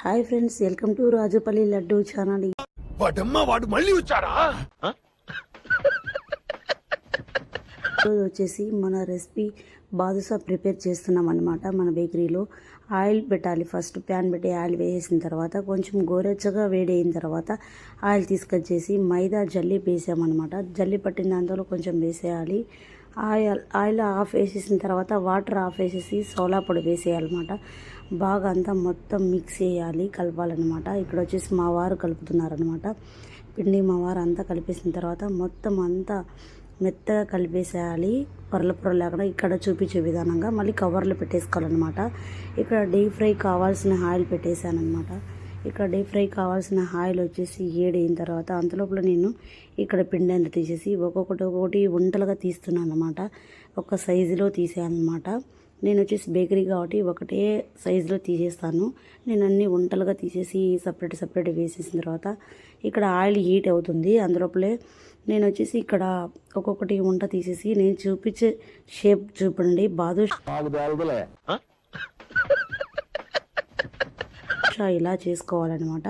Hi friends, welcome to Rajupalli laddu channel. వాడు మళ్ళీ వచ్చాడా? వచ్చేసి మన రెసిపీ బాదుషా ప్రిపేర్ చేస్తున్నాం అనమాట. మన బేకరీలో ఆయిల్ పెట్టాలి. ఫస్ట్ ప్యాన్ పెట్టి ఆయిల్ వేసిన తర్వాత కొంచెం గోరెచ్చగా వేడి అయిన తర్వాత ఆయిల్ తీసుకొచ్చేసి మైదా జల్లి వేసామన్నమాట. జల్లి పట్టిన దాంట్లో కొంచెం వేసేయాలి. ఆయిల్ ఆఫ్ వేసేసిన తర్వాత వాటర్ ఆఫ్ వేసేసి సోలా పొడి వేసేయాలన్నమాట. బాగా అంతా మొత్తం మిక్స్ చేయాలి, కలపాలన్నమాట. ఇక్కడ వచ్చేసి మా వారు కలుపుతున్నారనమాట. పిండి మా వారు అంతా కలిపేసిన తర్వాత మొత్తం అంతా మెత్తగా కలిపేసేయాలి, పొరల లేకుండా. ఇక్కడ చూపించే విధానంగా మళ్ళీ కవర్లో పెట్టేసుకోవాలన్నమాట. ఇక్కడ డీప్ ఫ్రై కావాల్సిన ఆయిల్ పెట్టేశానమాట. ఇక్కడ డీప్ ఫ్రై కావాల్సిన ఆయిల్ వచ్చేసి అయిన తర్వాత అంతలోపల నేను ఇక్కడ పిండి అంతా తీసేసి ఒక్కొక్కటి వంటలుగా తీస్తున్నాను అనమాట. ఒక సైజులో తీసానమాట. నేను వచ్చేసి బేకరీ కాబట్టి ఒకటే సైజులో తీసేస్తాను. నేను అన్ని వంటలుగా తీసేసి సపరేట్ వేసేసిన తర్వాత ఇక్కడ ఆయిల్ హీట్ అవుతుంది. అందులోపలే నేను వచ్చేసి ఇక్కడ ఒక్కొక్కటి వంట తీసేసి నేను చూపించే షేప్ చూపండి. బాదుషా ఇలా చేసుకోవాలన్నమాట.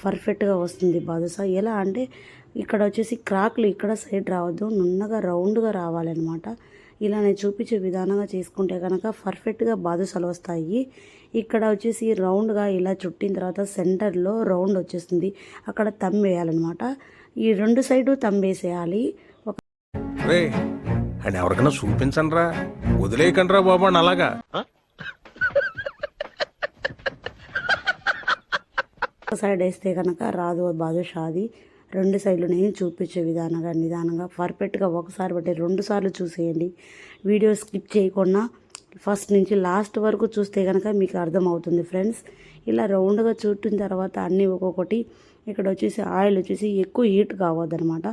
పర్ఫెక్ట్గా వస్తుంది బాదుషా. ఎలా అంటే ఇక్కడ వచ్చేసి క్రాక్లు ఇక్కడ సైడ్ రావద్దు, నున్నగా రౌండ్గా రావాలన్నమాట. ఇలా నేను చూపించే విధానంగా చేసుకుంటే కనుక పర్ఫెక్ట్గా బాదుషాలు వస్తాయి. ఇక్కడ వచ్చేసి రౌండ్గా ఇలా చుట్టిన తర్వాత సెంటర్లో రౌండ్ వచ్చేస్తుంది. అక్కడ తమ్ వేయాలన్నమాట. ఈ రెండు సైడు తమ్ వేసేయాలి. ఎవరికైనా చూపించండి రా, వదిలేయకండి రా బాబా అలాగా. ఒక సైడ్ వేస్తే కనుక రాదు బాదుషా. అది రెండు సైడ్లు నేను చూపించే నిదానంగా పర్ఫెక్ట్గా ఒకసారి బట్టి 2 సార్లు చూసేయండి. వీడియో స్కిప్ చేయకుండా ఫస్ట్ నుంచి లాస్ట్ వరకు చూస్తే కనుక మీకు అర్థమవుతుంది ఫ్రెండ్స్. ఇలా రౌండ్గా చుట్టిన తర్వాత అన్నీ ఒక్కొక్కటి. ఇక్కడ వచ్చేసి ఆయిల్ వచ్చేసి ఎక్కువ హీట్ కావద్దనమాట.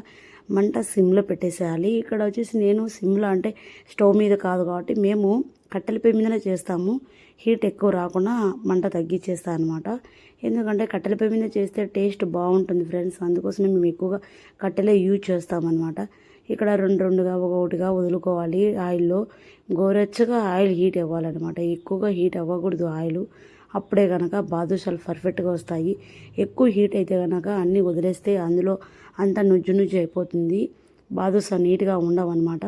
మంట సిమ్లో పెట్టేసేయాలి. ఇక్కడ వచ్చేసి నేను సిమ్లో అంటే స్టవ్ మీద కాదు కాబట్టి మేము కట్టెల పొయ్యి మీదనే చేస్తాము. హీట్ ఎక్కువ రాకుండా మంట తగ్గించేస్తాను అనమాట. ఎందుకంటే కట్టెల పొయ్యి మీద చేస్తే టేస్ట్ బాగుంటుంది ఫ్రెండ్స్. అందుకోసమే మేము ఎక్కువగా కట్టెలే యూజ్ చేస్తామన్నమాట. ఇక్కడ రెండుగా ఒకటిగా వదులుకోవాలి ఆయిల్లో. గోరెచ్చగా ఆయిల్ హీట్ అవ్వాలన్నమాట. ఎక్కువగా హీట్ అవ్వకూడదు ఆయిల్. అప్పుడే కనుక బాదుషాలు పర్ఫెక్ట్గా వస్తాయి. ఎక్కువ హీట్ అయితే కనుక అన్నీ వదిలేస్తే అందులో అంతా నుజ్జు అయిపోతుంది. బాదుషా నీట్గా ఉండవన్నమాట.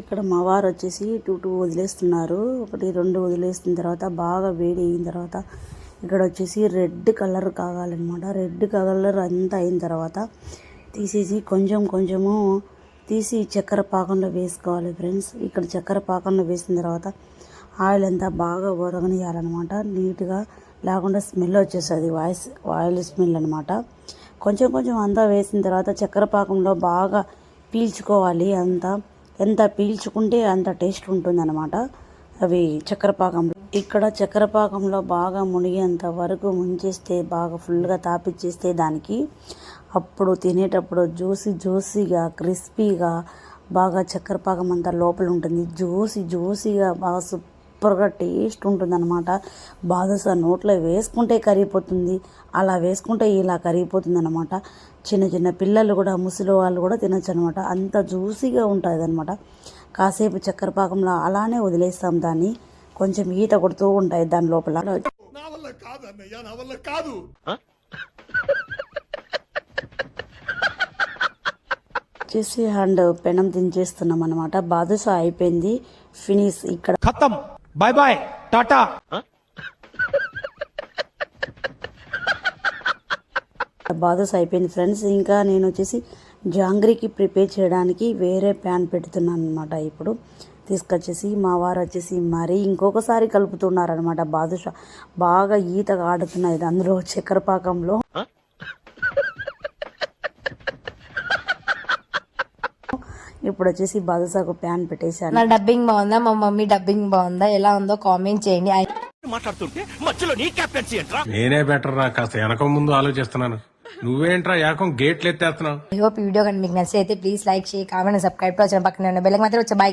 ఇక్కడ మా వారు వచ్చేసి 2 వదిలేస్తున్నారు. 1 2 వదిలేసిన తర్వాత బాగా వేడి అయిన తర్వాత ఇక్కడ వచ్చేసి రెడ్ కలర్ కావాలన్నమాట. రెడ్ కలర్ అంతా అయిన తర్వాత తీసేసి కొంచెము తీసి చక్కెర పాకంలో వేసుకోవాలి ఫ్రెండ్స్. ఇక్కడ చక్కెర పాకంలో వేసిన తర్వాత ఆయిల్ అంతా బాగా ఉరగనియాలన్నమాట. నీట్గా లేకుండా స్మెల్ వచ్చేస్తుంది, ఆయిల్ స్మెల్ అనమాట. కొంచెం అంతా వేసిన తర్వాత చక్కెర పాకంలో బాగా పీల్చుకోవాలి. ఎంత పీల్చుకుంటే అంత టేస్ట్ ఉంటుందన్నమాట అవి చక్కెర పాకంలో. ఇక్కడ చక్కెర పాకంలో బాగా మునిగేంత వరకు ముంచేస్తే బాగా ఫుల్గా తాపిచ్చేస్తే దానికి అప్పుడు తినేటప్పుడు జ్యూసీగా క్రిస్పీగా బాగా చక్కెర పాకం అంతా లోపల ఉంటుంది. జ్యూసీగా బాగా సూపర్గా టేస్ట్ ఉంటుందన్నమాట. బాదుషా నోట్లో వేసుకుంటే కరిగిపోతుంది, అలా వేసుకుంటే ఇలా కరిగిపోతుంది అనమాట. చిన్న పిల్లలు కూడా, ముసలి వాళ్ళు కూడా తినచ్చు అనమాట. అంత జ్యూసీగా ఉంటుంది అనమాట. కాసేపు చక్కెర పాకంలో అలానే వదిలేస్తాం దాన్ని. కొంచెం ఈత కొడుతూ ఉంటాయి దాని లోపల. వచ్చేసి అండ్ పెనం దించేస్తున్నాం అనమాట. బాదుషా అయిపోయింది, ఫినిష్. ఇక్కడ ఖతం, బాయ్ బాయ్, టాటా. బాదుషా అయిపోయింది ఫ్రెండ్స్. ఇంకా నేను వచ్చేసి జాంగ్రీకి ప్రిపేర్ చేయడానికి వేరే ప్యాన్ పెడుతున్నాను అనమాట. ఇప్పుడు తీసుకొచ్చేసి మా వారు వచ్చేసి మరీ ఇంకొకసారి కలుపుతున్నారనమాట. బాదుషా బాగా ఈతగా ఆడుతున్నాయి అందులో చక్కెర పాకంలో. ఇప్పుడు వచ్చేసి బాదుషాకు ప్యాన్ పెట్టేశాను. నా డబ్బింగ్ బాగుందా, మా మమ్మీ డబ్బింగ్ బాగుందా, ఎలా ఉందో కామెంట్ చేయండి. నేనే బెటర్ రా, కాస్త వెనక ముందు ఆలోచిస్తున్నాను. నువ్వేంట్రా ఏకం గేట్లు ఎత్తేస్తున్నావు. ఐ హోప్ ఈ వీడియో కానీ మీకు నచ్చితే ప్లీజ్ లైక్ చేయి, కామెంట్, సబ్స్క్రైబ్ టు వచ్చిన పక్కన బెల్ మాత్రం వచ్చే. బాయ్.